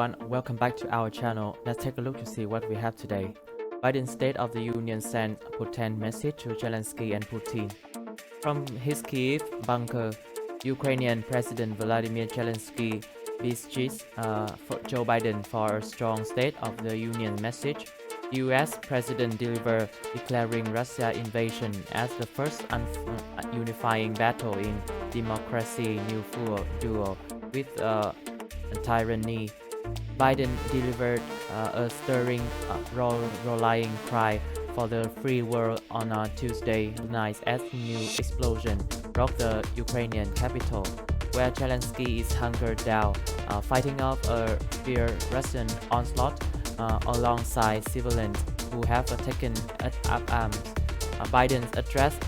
everyone, welcome back to our channel. Let's take a look to see what we have today. Biden's State of the Union sent potent message to Zelensky and Putin. From his Kyiv bunker, Ukrainian President Volodymyr Zelensky beseeched Joe Biden for a strong State of the Union message. The US President delivered declaring Russia invasion as the first unifying battle in democracy, new duel with tyranny. Biden delivered a stirring rallying cry for the free world on Tuesday night as new explosion rocked the Ukrainian capital, where Zelensky is hunkered down, fighting off a fierce Russian onslaught alongside civilians who have taken up arms. Biden's address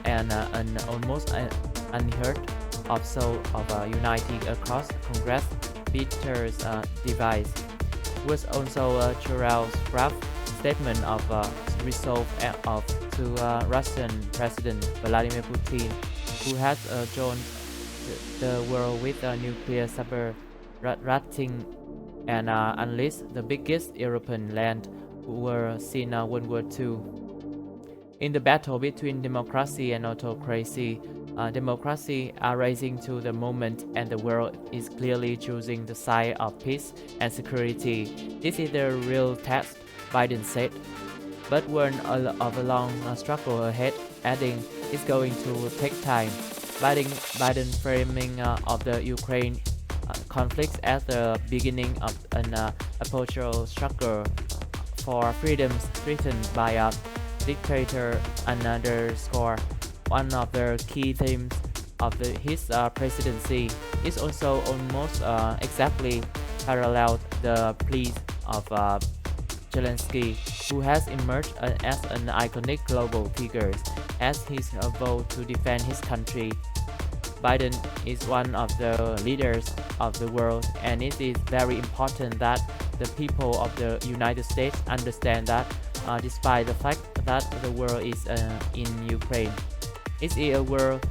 and an almost unheard of soul of uniting across Congress Peter's device was also a choreographed statement of resolve to Russian President Vladimir Putin, who has joined the world with a nuclear saber rattling and unleashed the biggest European land war since World War II. In the battle between democracy and autocracy, democracy are rising to the moment and the world is clearly choosing the side of peace and security. This is the real test, Biden said, but warned of a long struggle ahead, adding it's going to take time. Biden framing of the Ukraine conflict as the beginning of an epochal struggle for freedoms threatened by a dictator underscore. One of the key themes of his presidency is also almost exactly paralleled the pleas of Zelensky, who has emerged as an iconic global figure as his vow to defend his country. Biden is one of the leaders of the world, and it is very important that the people of the United States understand that despite the fact that the world is in Ukraine, it is a world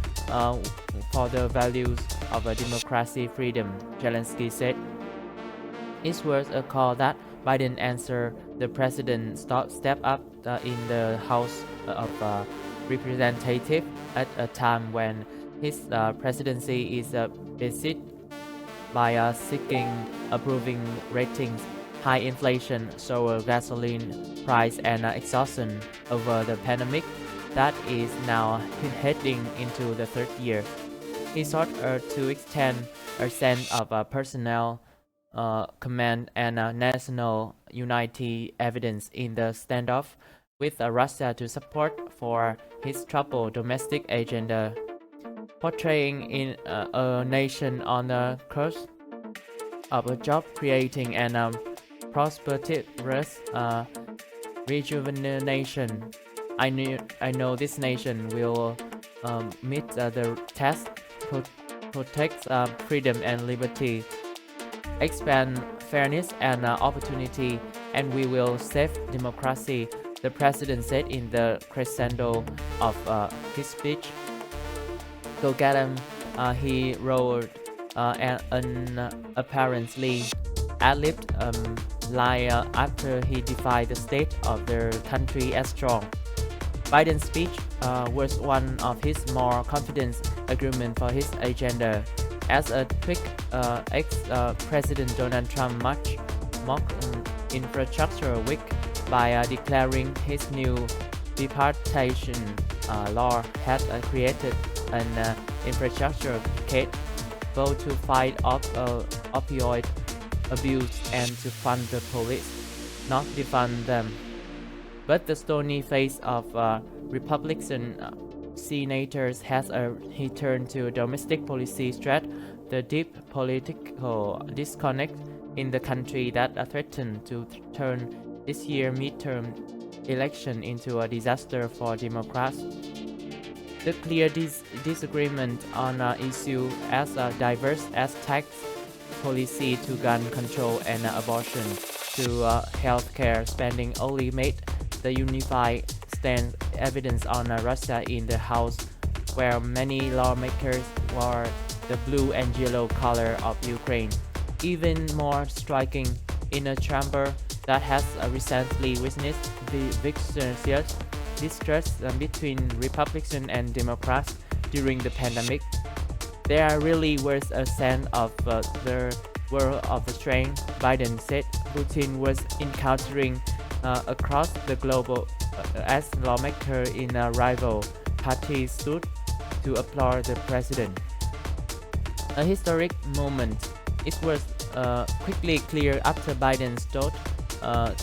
for the values of democracy, freedom, Zelensky said. It was a call that Biden answered the president stepped up in the House of Representatives at a time when his presidency is beseeched by seeking approving ratings, high inflation, soarer gasoline price, and exhaustion over the pandemic that is now heading into the third year. He sought to extend a sense of personnel command and national unity evidence in the standoff with Russia to support for his troubled domestic agenda, portraying in a nation on the course of a job creating and prosperous rejuvenation. I know this nation will meet the test, protect freedom and liberty, expand fairness and opportunity, and we will save democracy, the president said in the crescendo of his speech. Go get him, he roared, an apparently ad-libbed lie after he defied the state of the country as strong. Biden's speech was one of his more confident agreement for his agenda, as a tweak ex-President Donald Trump mocked infrastructure week by declaring his new deportation law had created an infrastructure kit both to fight off opioid abuse and to fund the police, not defund them. But the stony face of Republican senators has returned to domestic policy threat, the deep political disconnect in the country that threatened to turn this year's midterm election into a disaster for Democrats. The clear disagreement on issues as diverse as tax policy to gun control and abortion to healthcare spending only made the unified stand evidence on Russia in the House, where many lawmakers wore the blue and yellow color of Ukraine. Even more striking, in a chamber that has recently witnessed the vicious distrust between Republicans and Democrats during the pandemic, there really was a sense of the world of the strength. Biden said Putin was encountering across the globe as lawmakers in a rival party stood to applaud the president. A historic moment. It was quickly clear after Biden's vote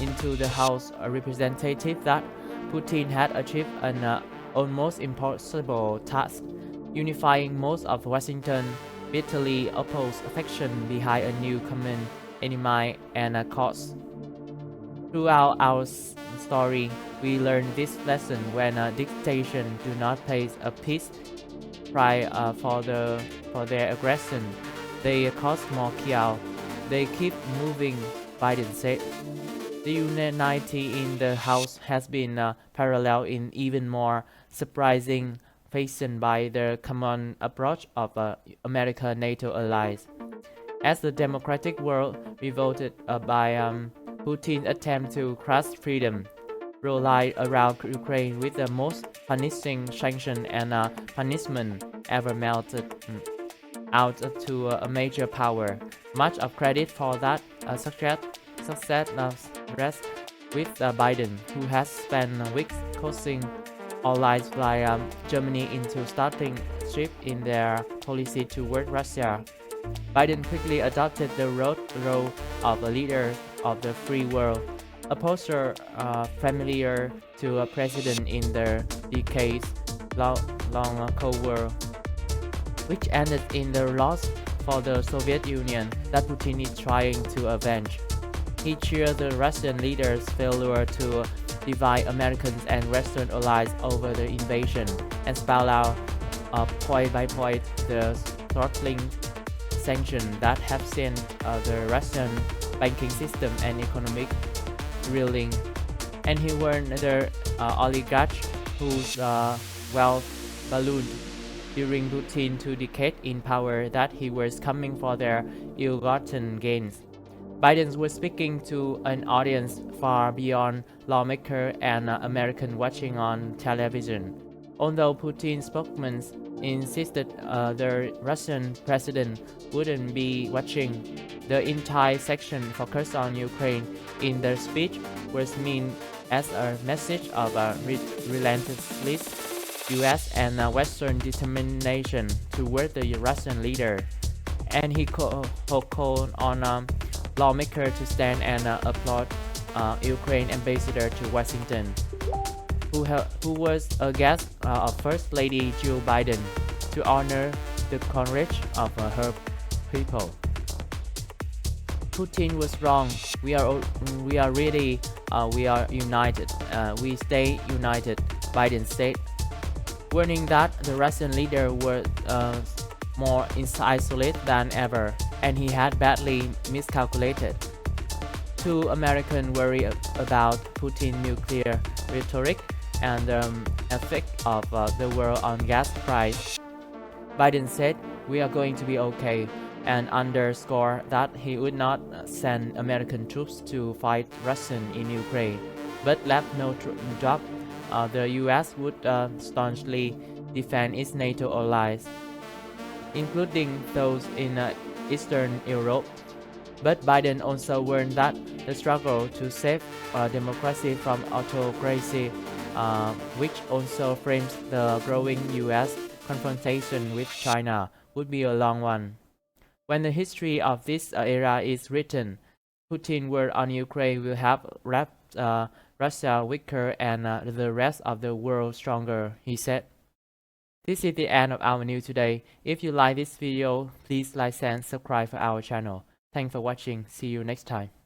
into the House of Representatives that Putin had achieved an almost impossible task, unifying most of Washington bitterly opposed faction behind a new common enemy and a cause. Throughout our story, we learn this lesson: when a dictator do not pay a peace price for their aggression, they cause more chaos. They keep moving, Biden said. The unity in the House has been parallel in even more surprising fashion by the common approach of American NATO allies. As the democratic world revolted by Putin's attempt to crush freedom, rallied around Ukraine with the most punishing sanction and punishment ever melted out to a major power. Much of credit for that success rests with Biden, who has spent weeks coaxing allies like Germany into starting shift in their policy toward Russia. Biden quickly adopted the role of a leader of the free world, a posture familiar to a president in the decades-long Cold War, which ended in the loss for the Soviet Union that Putin is trying to avenge. He cheered the Russian leader's failure to divide Americans and Western allies over the invasion and spell out point by point the throttling sanctions that have sent the Russian banking system and economic reeling. And he warned the oligarchs whose wealth ballooned during Putin's 2 decades in power that he was coming for their ill-gotten gains. Biden was speaking to an audience far beyond lawmakers and Americans watching on television. Although Putin's spokesman insisted the Russian president wouldn't be watching, the entire section focused on Ukraine in the speech was meant as a message of a relentless US and Western determination toward the Russian leader. And he called on lawmakers to stand and applaud Ukraine ambassador to Washington, who was a guest of First Lady Joe Biden, to honor the courage of her people. Putin was wrong. We are ready. We are united. We stay united, Biden said, warning that the Russian leader was more isolated than ever, and he had badly miscalculated. Two Americans worry about Putin's nuclear rhetoric and the effect of the war on gas price. Biden said, "We are going to be okay," and underscored that he would not send American troops to fight Russians in Ukraine, but left no doubt the US would staunchly defend its NATO allies, including those in Eastern Europe. But Biden also warned that the struggle to save democracy from autocracy, which also frames the growing US confrontation with China, would be a long one. When the history of this era is written, Putin's war on Ukraine will have left Russia weaker and the rest of the world stronger, he said. This is the end of our news today. If you like this video, please like and subscribe for our channel. Thanks for watching. See you next time.